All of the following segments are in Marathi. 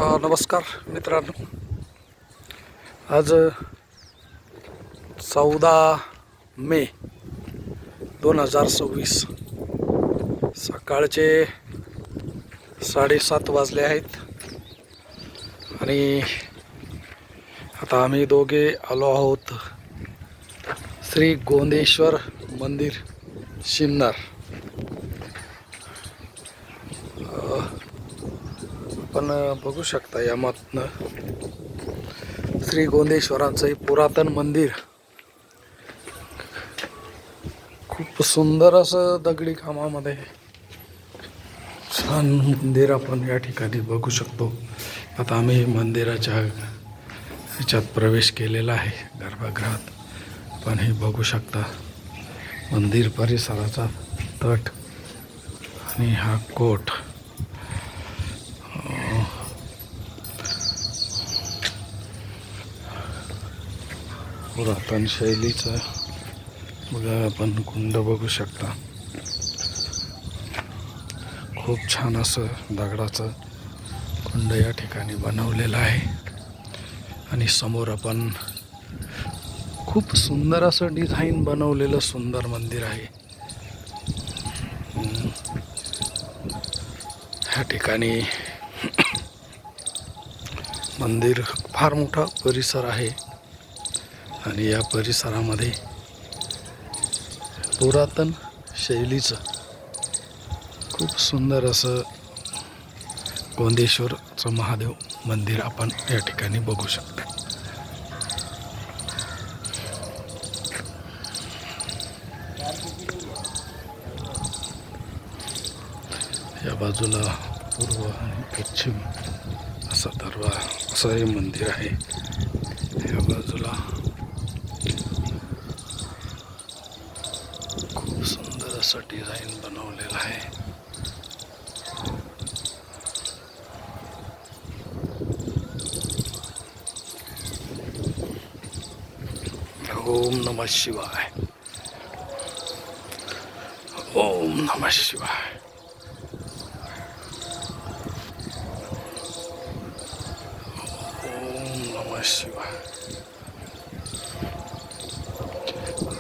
नमस्कार मित्रांनो, आज 14 मे 2026 सकाळचे 7:30 वाजले आहेत आणि आता आम्ही दोघे आलो आहोत श्री गोंदेश्वर मंदिर शिन्नर. आपण बघू शकता यामधनं श्री गोंदेश्वराचं हे पुरातन मंदिर, खूप सुंदर असं दगडी कामामध्ये छान मंदिर आपण या ठिकाणी बघू शकतो. आता आम्ही मंदिराच्या ह्याच्यात प्रवेश केलेला आहे गर्भगृहात. आपण हे बघू शकता मंदिर परिसराचा तट आणि हा कोट. पुरातन शैलीचं बघा, आपण कुंड बघू शकता. खूप छान असं दगडाचं कुंड या ठिकाणी बनवलेलं आहे आणि समोर आपण खूप सुंदर असं डिझाईन बनवलेलं सुंदर मंदिर आहे. ह्या ठिकाणी मंदिर फार मोठा परिसर आहे आणि या परिसरामध्ये पुरातन शैलीचं खूप सुंदर असं गोंदेश्वरचं महादेव मंदिर आपण या ठिकाणी बघू शकता. या बाजूला पूर्व आणि पश्चिम असं हे मंदिर आहे. या बाजूला खूप सुंदर असं डिझाईन बनवलेलं आहे. ओम नमः शिवाय, ओम नमः शिवाय. ओम नमः शिवाय.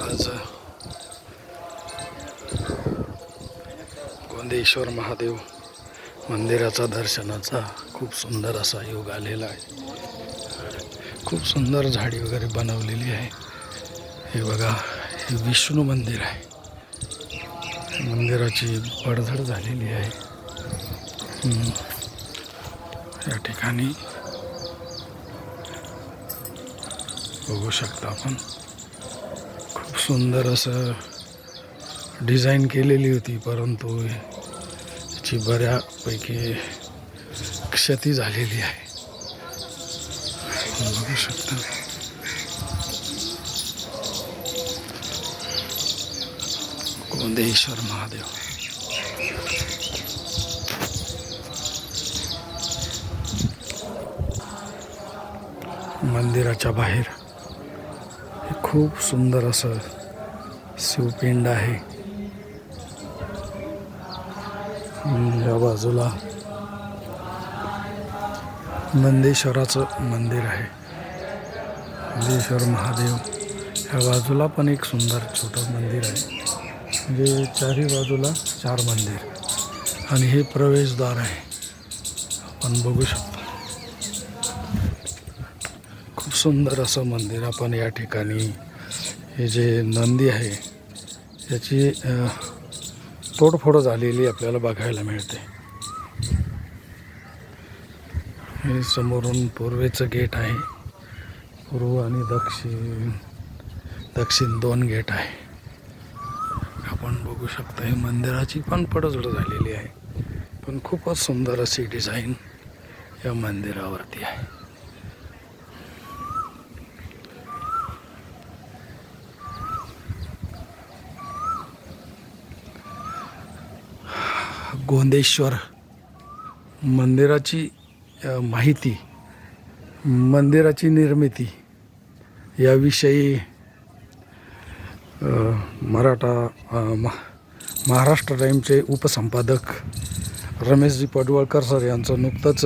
आज गोंदेश्वर महादेव मंदिराचा दर्शनाचा खूप सुंदर असा योग आलेला आहे. खूप सुंदर झाडी वगैरे बनवलेली आहे. हे बघा, हे विष्णू मंदिर आहे. मंदिराची पडझड झालेली आहे. या ठिकाणी बघू शकता आपण, खूप सुंदर असं डिझाईन केलेली होती, परंतु याची बऱ्यापैकी क्षती झालेली आहे. बघू शकता गोंदेश्वर महादेव. मंदिराच्या बाहेर हे खूप सुंदर असं शिवपिंड आहे. या बाजूला नंदेश्वराचं मंदिर आहे, नंदेश्वर महादेव. ह्या बाजूला पण एक सुंदर छोटं मंदिर आहे. म्हणजे चारही बाजूला 4 मंदिर आणि हे प्रवेशद्वार आहे, आपण बघू शकतो. खूप सुंदर असं मंदिर. आपण या ठिकाणी हे जे नंदी आहे याची तोडफोड झालेली आपल्याला बघायला मिळते. हे समोरून पूर्वेचं गेट आहे. पूर्व आणि दक्षिण 2 गेट आहे. आपण बघू शकता हे मंदिराची पण पडझड झालेली आहे, पण खूपच सुंदर अशी डिझाईन या मंदिरावरती आहे. गोंदेश्वर मंदिराची माहिती, मंदिराची निर्मिती याविषयी महाराष्ट्र टाईमचे उपसंपादक रमेशजी पडवळकर सर यांचं नुकतंच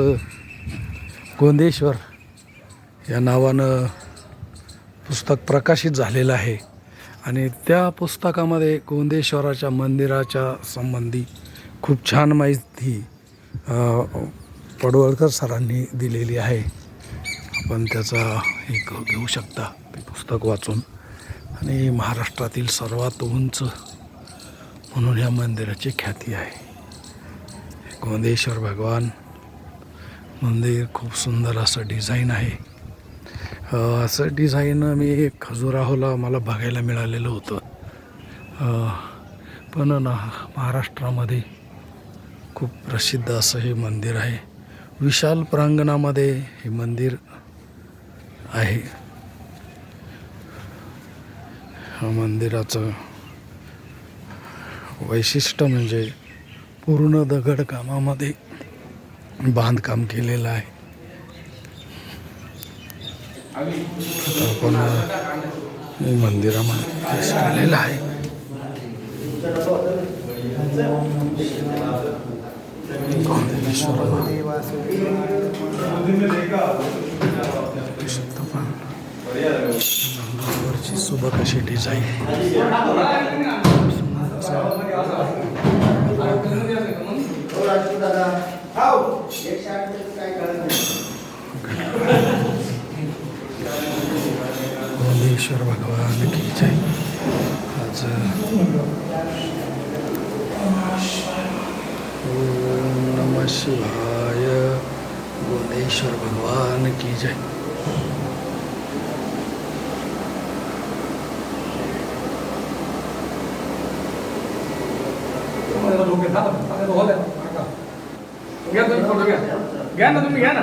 गोंदेश्वर या नावानं पुस्तक प्रकाशित झालेलं आहे आणि त्या पुस्तकामध्ये गोंदेश्वराच्या मंदिराच्या संबंधी खूप छान माहिती पडवळकर सरांनी दिलेली आहे. आपण त्याचा एक घेऊ शकता ते पुस्तक वाचून. आणि महाराष्ट्रातील सर्वात उंच म्हणून या मंदिराची ख्याती आहे. गोंदेश्वर भगवान मंदिर खूप सुंदर असं डिझाईन आहे. असं डिझाईन मी खजुराहोला मला बघायला मिळालेलं होतं. पण महाराष्ट्रामध्ये खूप प्रसिद्ध असं हे मंदिर आहे. विशाल प्रांगणामध्ये हे मंदिर आहे. मंदिराचं वैशिष्ट्य म्हणजे पूर्ण दगड कामामध्ये बांधकाम केलेलं आहे. आपण मंदिरामध्ये आलेलं आहे. वरची सुबक अशी डिझाईन. गोंदेश्वर भगवान की जय. आज ओम नमः शिवाय. गोंदेश्वर भगवान की जय. घ्या ना तुम्ही, घ्या ना.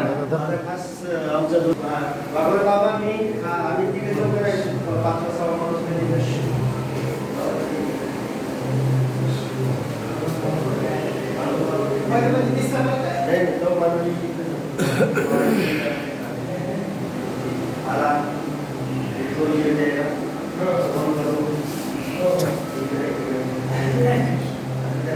Ala,